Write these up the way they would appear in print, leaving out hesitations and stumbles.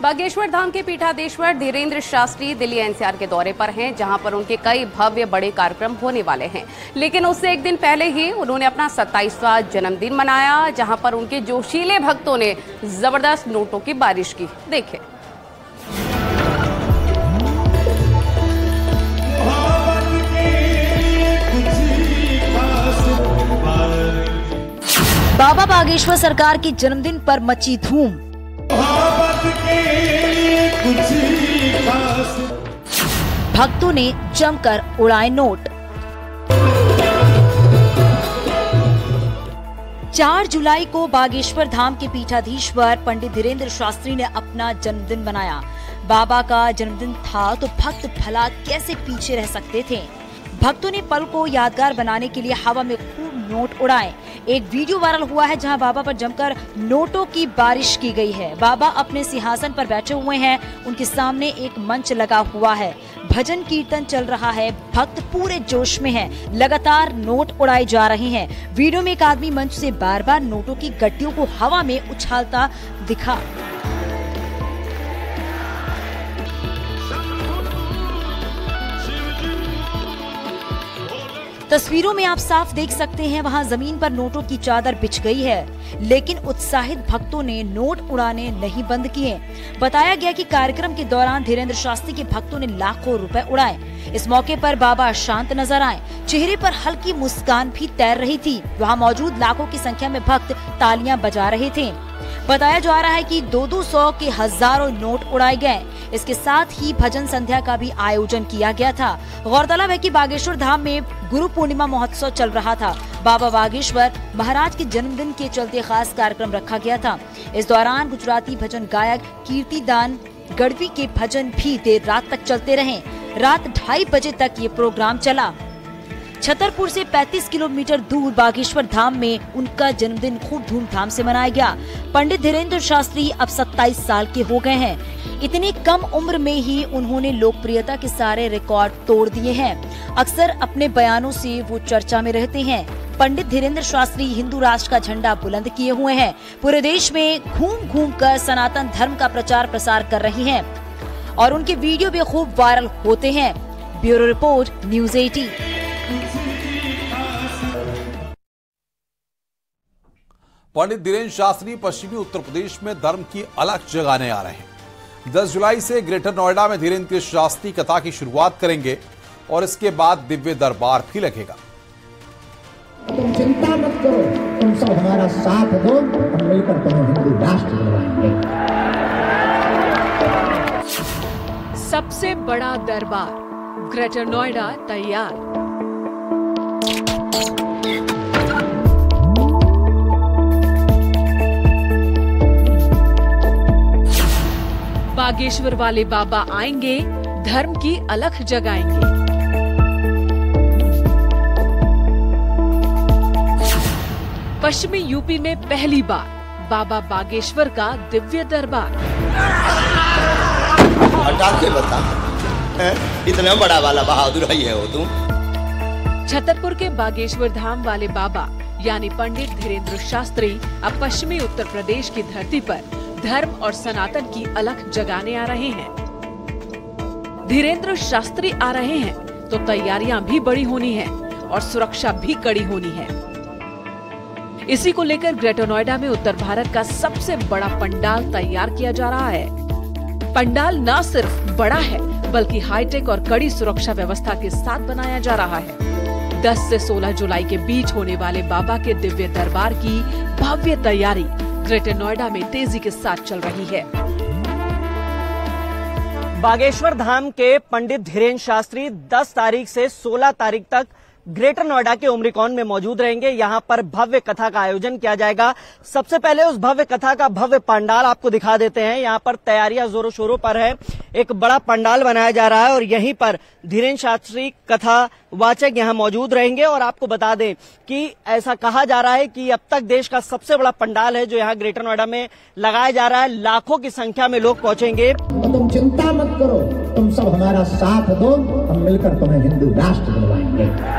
बागेश्वर धाम के पीठाधीश्वर धीरेन्द्र शास्त्री दिल्ली एनसीआर के दौरे पर हैं, जहां पर उनके कई भव्य बड़े कार्यक्रम होने वाले हैं। लेकिन उससे एक दिन पहले ही उन्होंने अपना 27वां जन्मदिन मनाया, जहां पर उनके जोशीले भक्तों ने जबरदस्त नोटों की बारिश की। देखें। बाबा बागेश्वर सरकार के जन्मदिन पर मची धूम। भक्तों ने जमकर उड़ाए नोट। 4 जुलाई को बागेश्वर धाम के पीठाधीश्वर पंडित धीरेन्द्र शास्त्री ने अपना जन्मदिन मनाया। बाबा का जन्मदिन था तो भक्त भला कैसे पीछे रह सकते थे। भक्तों ने पल को यादगार बनाने के लिए हवा में खूब नोट उड़ाए। एक वीडियो वायरल हुआ है जहां बाबा पर जमकर नोटों की बारिश की गई है। बाबा अपने सिंहासन पर बैठे हुए हैं, उनके सामने एक मंच लगा हुआ है, भजन कीर्तन चल रहा है, भक्त पूरे जोश में हैं, लगातार नोट उड़ाए जा रहे हैं। वीडियो में एक आदमी मंच से बार बार नोटों की गड्डियों को हवा में उछालता दिखा। तस्वीरों में आप साफ देख सकते हैं वहां जमीन पर नोटों की चादर बिछ गई है, लेकिन उत्साहित भक्तों ने नोट उड़ाने नहीं बंद किए। बताया गया कि कार्यक्रम के दौरान धीरेन्द्र शास्त्री के भक्तों ने लाखों रुपए उड़ाए। इस मौके पर बाबा शांत नजर आए, चेहरे पर हल्की मुस्कान भी तैर रही थी। वहां मौजूद लाखों की संख्या में भक्त तालियां बजा रहे थे। बताया जा रहा है कि 200 के हजारों नोट उड़ाए गए। इसके साथ ही भजन संध्या का भी आयोजन किया गया था। गौरतलब है कि बागेश्वर धाम में गुरु पूर्णिमा महोत्सव चल रहा था। बाबा बागेश्वर महाराज के जन्मदिन के चलते खास कार्यक्रम रखा गया था। इस दौरान गुजराती भजन गायक कीर्तिदान गढ़वी के भजन भी देर रात तक चलते रहे। रात 2:30 बजे तक ये प्रोग्राम चला। छतरपुर से 35 किलोमीटर दूर बागेश्वर धाम में उनका जन्मदिन खूब धूमधाम से मनाया गया। पंडित धीरेन्द्र शास्त्री अब 27 साल के हो गए हैं। इतनी कम उम्र में ही उन्होंने लोकप्रियता के सारे रिकॉर्ड तोड़ दिए हैं। अक्सर अपने बयानों से वो चर्चा में रहते हैं। पंडित धीरेन्द्र शास्त्री हिंदू राष्ट्र का झंडा बुलंद किए हुए हैं। पूरे देश में घूम घूम कर सनातन धर्म का प्रचार प्रसार कर रही हैं और उनके वीडियो भी खूब वायरल होते हैं। Bureau report, news 18। पंडित धीरेन्द्र शास्त्री पश्चिमी उत्तर प्रदेश में धर्म की अलग जगाने आ रहे हैं। 10 जुलाई से ग्रेटर नोएडा में धीरेन्द्र शास्त्री कथा की शुरुआत करेंगे और इसके बाद दिव्य दरबार भी लगेगा। तुम चिंता मत करो, तुम सब हमारा साथ दो, हम मिलकर तुम्हें हिंदू राष्ट्र बनवाएंगे। सबसे बड़ा दरबार ग्रेटर नोएडा तैयार। बागेश्वर वाले बाबा आएंगे, धर्म की अलख जगाएंगे। पश्चिमी यूपी में पहली बार बाबा बागेश्वर का दिव्य दरबार। हटा के बता, इतना बड़ा वाला बहादुर है हो तुम। छतरपुर के बागेश्वर धाम वाले बाबा यानी पंडित धीरेन्द्र शास्त्री अब पश्चिमी उत्तर प्रदेश की धरती पर धर्म और सनातन की अलख जगाने आ रहे हैं। धीरेन्द्र शास्त्री आ रहे हैं तो तैयारियां भी बड़ी होनी है और सुरक्षा भी कड़ी होनी है। इसी को लेकर ग्रेटर नोएडा में उत्तर भारत का सबसे बड़ा पंडाल तैयार किया जा रहा है। पंडाल न सिर्फ बड़ा है बल्कि हाईटेक और कड़ी सुरक्षा व्यवस्था के साथ बनाया जा रहा है। 10 से 16 जुलाई के बीच होने वाले बाबा के दिव्य दरबार की भव्य तैयारी ग्रेटर नोएडा में तेजी के साथ चल रही है। बागेश्वर धाम के पंडित धीरेन्द्र शास्त्री 10 तारीख से 16 तारीख तक ग्रेटर नोएडा के उमरीकॉन में मौजूद रहेंगे। यहाँ पर भव्य कथा का आयोजन किया जाएगा। सबसे पहले उस भव्य कथा का भव्य पंडाल आपको दिखा देते हैं। यहाँ पर तैयारियां जोरों शोरों पर है। एक बड़ा पंडाल बनाया जा रहा है और यहीं पर धीरेन्द्र शास्त्री कथा वाचक यहाँ मौजूद रहेंगे। और आपको बता दें कि ऐसा कहा जा रहा है कि अब तक देश का सबसे बड़ा पंडाल है जो यहाँ ग्रेटर नोएडा में लगाया जा रहा है। लाखों की संख्या में लोग पहुंचेंगे। तुम चिंता मत करो, तुम सब हमारा साथ दो, हम मिलकर तुम्हें हिंदू राष्ट्र बनवाएंगे।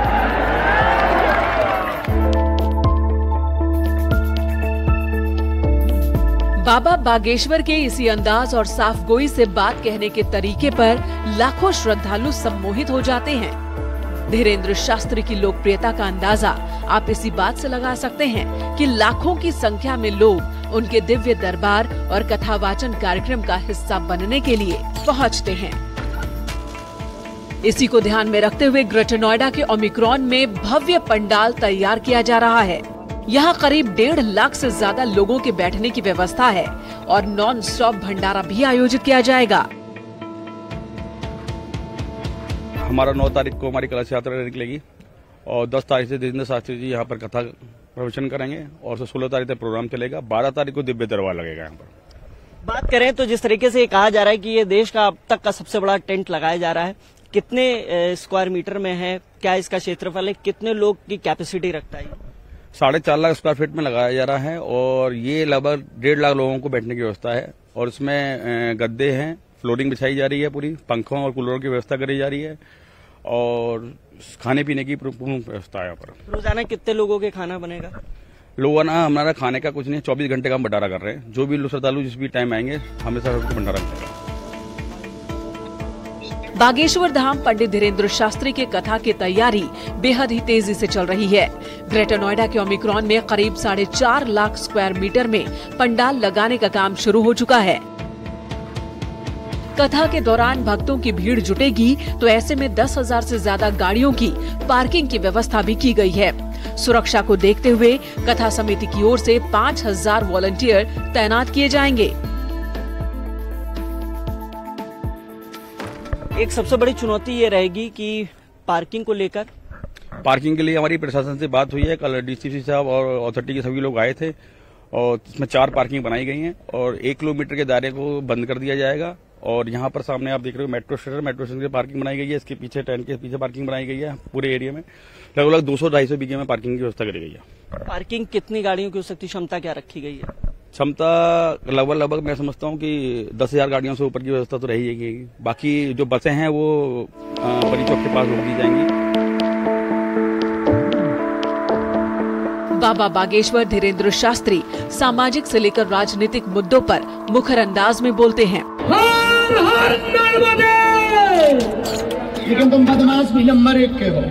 बाबा बागेश्वर के इसी अंदाज और साफ गोई से बात कहने के तरीके पर लाखों श्रद्धालु सम्मोहित हो जाते हैं। धीरेंद्र शास्त्री की लोकप्रियता का अंदाजा आप इसी बात से लगा सकते हैं कि लाखों की संख्या में लोग उनके दिव्य दरबार और कथावाचन कार्यक्रम का हिस्सा बनने के लिए पहुंचते हैं। इसी को ध्यान में रखते हुए ग्रेटर नोएडा के ओमिक्रॉन में भव्य पंडाल तैयार किया जा रहा है। यहाँ करीब 1.5 लाख से ज्यादा लोगों के बैठने की व्यवस्था है और नॉन स्टॉप भंडारा भी आयोजित किया जाएगा। हमारा 9 तारीख को हमारी कलश यात्रा निकलेगी और 10 तारीख से धीरेंद्र शास्त्री जी यहाँ पर कथा प्रवचन करेंगे और 16 तारीख तक प्रोग्राम चलेगा। 12 तारीख को दिव्य दरबार लगेगा यहाँ पर। बात करें तो जिस तरीके से ये कहा जा रहा है कि ये देश का अब तक का सबसे बड़ा टेंट लगाया जा रहा है, कितने स्क्वायर मीटर में है, क्या इसका क्षेत्रफल है, कितने लोग की कैपेसिटी रखता है? 4.5 लाख स्क्वायर फीट में लगाया जा रहा है और ये लगभग 1.5 लाख लोगों को बैठने की व्यवस्था है और इसमें गद्दे हैं, फ्लोरिंग बिछाई जा रही है, पूरी पंखों और कूलरों की व्यवस्था करी जा रही है और खाने पीने की पूर्ण व्यवस्था है यहाँ पर। रोजाना कितने लोगों के खाना बनेगा? रोजाना हमारा खाने का कुछ नहीं, 24 घंटे का हम भंडारा कर रहे हैं। जो भी श्रद्धालु जिस भी टाइम आएंगे हमेशा सबको भंडारा मिलेगा। बागेश्वर धाम पंडित धीरेंद्र शास्त्री के कथा की तैयारी बेहद ही तेजी से चल रही है। ग्रेटर नोएडा के ओमिक्रॉन में करीब 4.5 लाख स्क्वायर मीटर में पंडाल लगाने का काम शुरू हो चुका है। कथा के दौरान भक्तों की भीड़ जुटेगी तो ऐसे में 10,000 से ज्यादा गाड़ियों की पार्किंग की व्यवस्था भी की गई है। सुरक्षा को देखते हुए कथा समिति की ओर से 5,000 वॉलंटियर तैनात किए जाएंगे। एक सबसे बड़ी चुनौती ये रहेगी कि पार्किंग को लेकर। पार्किंग के लिए हमारी प्रशासन से बात हुई है। कल डीसीसी साहब और अथॉरिटी के सभी लोग आए थे और इसमें 4 पार्किंग बनाई गई हैं और 1 किलोमीटर के दायरे को बंद कर दिया जाएगा। और यहाँ पर सामने आप देख रहे हो मेट्रो स्टेशन की पार्किंग बनाई गई है। इसके पीछे टेंट के पीछे पार्किंग बनाई गई है। पूरे एरिया में लगभग 200-250 बीघे में पार्किंग की व्यवस्था करी गई है। पार्किंग कितनी गाड़ियों की हो सकती, क्षमता क्या रखी गई है? क्षमता लगभग मैं समझता हूँ कि 10,000 गाड़ियों से ऊपर की व्यवस्था तो रहेगी। बाकी जो बसें हैं वो परी चौक के पास रोक दी जाएंगी। बाबा बागेश्वर धीरेंद्र शास्त्री सामाजिक से लेकर राजनीतिक मुद्दों पर मुखर अंदाज में बोलते हैं। हर हर नर्मदे! लेकिन तुम बदमाश भी नंबर 1 के हो,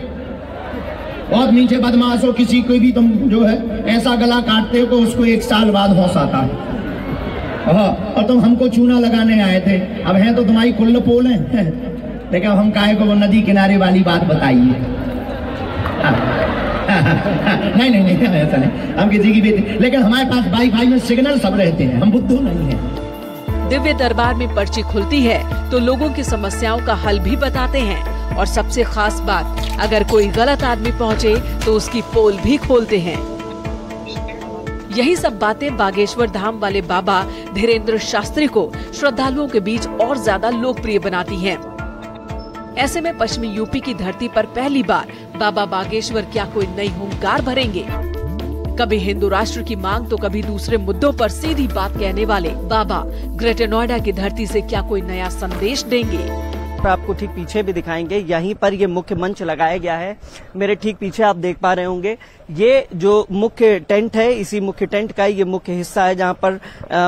बहुत मीठे बदमाश हो। किसी को भी तुम जो है ऐसा गला काटते हो कि उसको 1 साल बाद होश आता है। और तुम हमको चूना लगाने आए थे। अब हैं तो तुम्हारी कुल्ल पोल है, लेकिन हम काहे को वो नदी किनारे वाली बात बताइए। नहीं ऐसा नहीं, हम किसी की भी, लेकिन हमारे पास वाईफाई में सिग्नल सब रहते हैं, हम बुद्धू नहीं हैं। दिव्य दरबार में पर्ची खुलती है तो लोगों की समस्याओं का हल भी बताते हैं और सबसे खास बात, अगर कोई गलत आदमी पहुंचे तो उसकी पोल भी खोलते हैं। यही सब बातें बागेश्वर धाम वाले बाबा धीरेंद्र शास्त्री को श्रद्धालुओं के बीच और ज्यादा लोकप्रिय बनाती हैं। ऐसे में पश्चिमी यूपी की धरती पर पहली बार बाबा बागेश्वर क्या कोई नई हुंकार भरेंगे? कभी हिंदू राष्ट्र की मांग तो कभी दूसरे मुद्दों पर सीधी बात कहने वाले बाबा ग्रेटर नोएडा की धरती से क्या कोई नया संदेश देंगे? आपको ठीक पीछे भी दिखाएंगे, यहीं पर ये मुख्य मंच लगाया गया है। मेरे ठीक पीछे आप देख पा रहे होंगे, ये जो मुख्य टेंट है, इसी मुख्य टेंट का ये मुख्य हिस्सा है जहां पर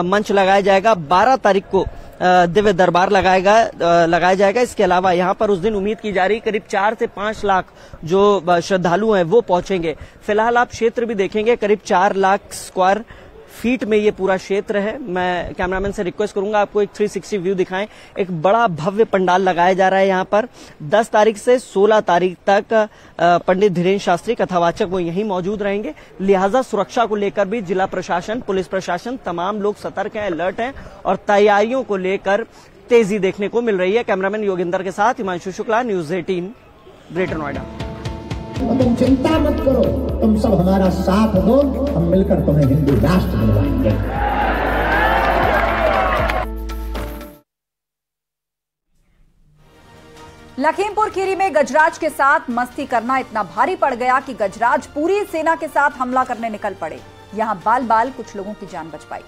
मंच लगाया जाएगा। 12 तारीख को दिव्य दरबार लगाया जाएगा। इसके अलावा यहाँ पर उस दिन उम्मीद की जा रही करीब 4 से 5 लाख जो श्रद्धालु हैं वो पहुंचेंगे। फिलहाल आप क्षेत्र भी देखेंगे, करीब 4 लाख स्क्वायर फीट में ये पूरा क्षेत्र है। मैं कैमरामैन से रिक्वेस्ट करूंगा आपको एक 360 व्यू दिखाएं। एक बड़ा भव्य पंडाल लगाया जा रहा है यहाँ पर। 10 तारीख से 16 तारीख तक पंडित धीरेंद्र शास्त्री कथावाचक वो यहीं मौजूद रहेंगे। लिहाजा सुरक्षा को लेकर भी जिला प्रशासन, पुलिस प्रशासन, तमाम लोग सतर्क हैं, अलर्ट हैं और तैयारियों को लेकर तेजी देखने को मिल रही है। कैमरामैन योगेंद्र के साथ हिमांशु शुक्ला, न्यूज 18 ग्रेटर नोएडा। तुम चिंता मत करो, तुम सब हमारा साथ दो, हम मिलकर तुम्हें हिंदू राष्ट्र बनवाएंगे। लखीमपुर खीरी में गजराज के साथ मस्ती करना इतना भारी पड़ गया कि गजराज पूरी सेना के साथ हमला करने निकल पड़े। यहां बाल बाल कुछ लोगों की जान बच पाई।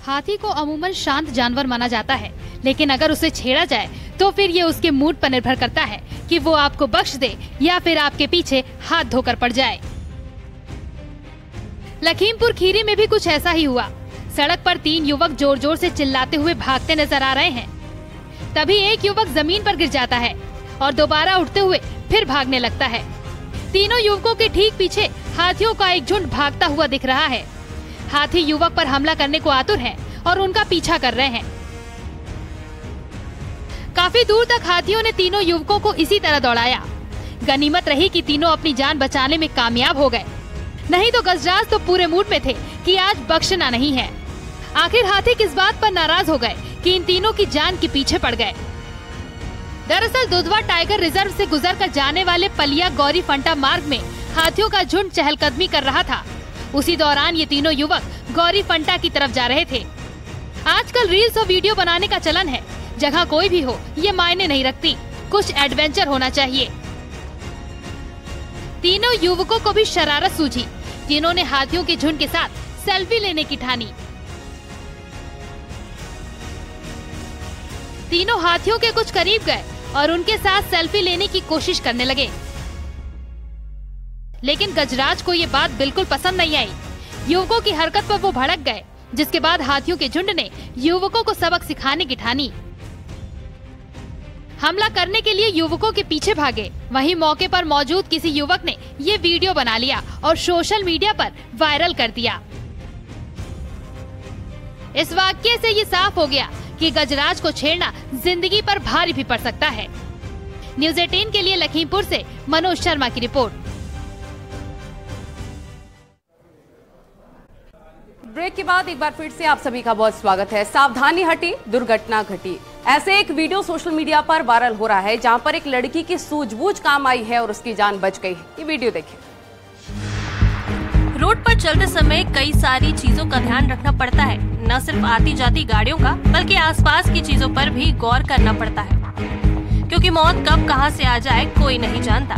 हाथी को अमूमन शांत जानवर माना जाता है, लेकिन अगर उसे छेड़ा जाए तो फिर ये उसके मूड पर निर्भर करता है कि वो आपको बख्श दे या फिर आपके पीछे हाथ धोकर पड़ जाए। लखीमपुर खीरी में भी कुछ ऐसा ही हुआ। सड़क पर 3 युवक जोर जोर से चिल्लाते हुए भागते नजर आ रहे हैं। तभी एक युवक जमीन पर गिर जाता है और दोबारा उठते हुए फिर भागने लगता है। तीनों युवकों के ठीक पीछे हाथियों का एक झुंड भागता हुआ दिख रहा है। हाथी युवक पर हमला करने को आतुर हैं और उनका पीछा कर रहे हैं। काफी दूर तक हाथियों ने तीनों युवकों को इसी तरह दौड़ाया। गनीमत रही कि तीनों अपनी जान बचाने में कामयाब हो गए, नहीं तो गजराज तो पूरे मूड में थे कि आज बख्शना नहीं है। आखिर हाथी किस बात पर नाराज हो गए कि इन तीनों की जान के पीछे पड़ गए। दरअसल दुधवा टाइगर रिजर्व से गुजरकर जाने वाले पलिया गौरी फंटा मार्ग में हाथियों का झुंड चहलकदमी कर रहा था। उसी दौरान ये तीनों युवक गौरी फंटा की तरफ जा रहे थे। आजकल रील्स और वीडियो बनाने का चलन है। जगह कोई भी हो ये मायने नहीं रखती, कुछ एडवेंचर होना चाहिए। तीनों युवकों को भी शरारत सूझी, जिन्होंने हाथियों के झुंड के साथ सेल्फी लेने की ठानी। तीनों हाथियों के कुछ करीब गए और उनके साथ सेल्फी लेने की कोशिश करने लगे, लेकिन गजराज को ये बात बिल्कुल पसंद नहीं आई। युवकों की हरकत पर वो भड़क गए, जिसके बाद हाथियों के झुंड ने युवकों को सबक सिखाने की ठानी। हमला करने के लिए युवकों के पीछे भागे। वहीं मौके पर मौजूद किसी युवक ने ये वीडियो बना लिया और सोशल मीडिया पर वायरल कर दिया। इस वाकये से ये साफ हो गया कि गजराज को छेड़ना जिंदगी पर भारी भी पड़ सकता है। न्यूज़ 18 के लिए लखीमपुर से मनोज शर्मा की रिपोर्ट। ब्रेक के बाद एक बार फिर से आप सभी का बहुत स्वागत है। सावधानी हटी, दुर्घटना घटी। ऐसे एक वीडियो सोशल मीडिया पर वायरल हो रहा है, जहां पर एक लड़की की सूझबूझ काम आई है और उसकी जान बच गई है। ये वीडियो देखिए। रोड पर चलते समय कई सारी चीजों का ध्यान रखना पड़ता है। न सिर्फ आती जाती गाड़ियों का, बल्कि आसपास की चीजों पर भी गौर करना पड़ता है, क्योंकि मौत कब कहां से आ जाए कोई नहीं जानता।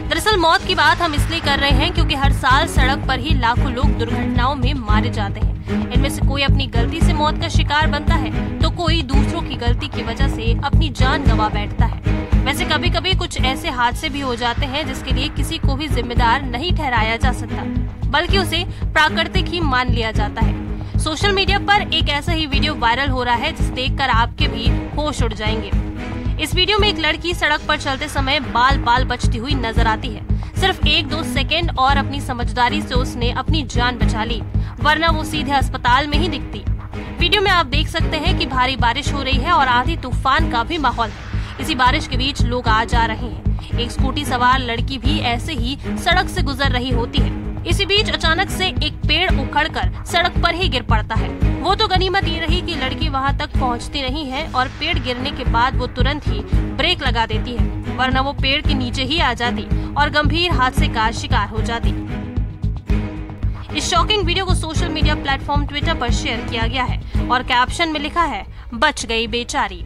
दरअसल मौत की बात हम इसलिए कर रहे हैं क्योंकि हर साल सड़क पर ही लाखों लोग दुर्घटनाओं में मारे जाते हैं। इनमें से कोई अपनी गलती से मौत का शिकार बनता है, तो कोई दूसरों की गलती की वजह से अपनी जान गंवा बैठता है। वैसे कभी कभी कुछ ऐसे हादसे भी हो जाते हैं जिसके लिए किसी को भी जिम्मेदार नहीं ठहराया जा सकता, बल्कि उसे प्राकृतिक ही मान लिया जाता है। सोशल मीडिया पर एक ऐसा ही वीडियो वायरल हो रहा है जिसे देखकर आपके भी होश उड़ जाएंगे। इस वीडियो में एक लड़की सड़क पर चलते समय बाल बाल बचती हुई नजर आती है। सिर्फ 1-2 सेकेंड और अपनी समझदारी से उसने अपनी जान बचा ली, वरना वो सीधे अस्पताल में ही दिखती। वीडियो में आप देख सकते हैं कि भारी बारिश हो रही है और आंधी तूफान का भी माहौल है। इसी बारिश के बीच लोग आ जा रहे हैं। एक स्कूटी सवार लड़की भी ऐसे ही सड़क से गुजर रही होती है। इसी बीच अचानक से एक पेड़ उखड़कर सड़क पर ही गिर पड़ता है। वो तो गनीमत ये रही कि लड़की वहां तक पहुंचती नहीं है और पेड़ गिरने के बाद वो तुरंत ही ब्रेक लगा देती है, वरना वो पेड़ के नीचे ही आ जाती और गंभीर हादसे का शिकार हो जाती। इस शॉकिंग वीडियो को सोशल मीडिया प्लेटफॉर्म ट्विटर पर शेयर किया गया है और कैप्शन में लिखा है, बच गई बेचारी।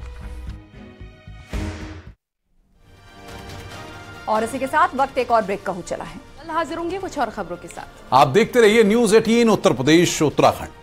और इसी के साथ वक्त एक और ब्रेक का हो चला है। कल हाजिर होंगे कुछ और खबरों के साथ। आप देखते रहिए न्यूज़ 18 उत्तर प्रदेश उत्तराखंड।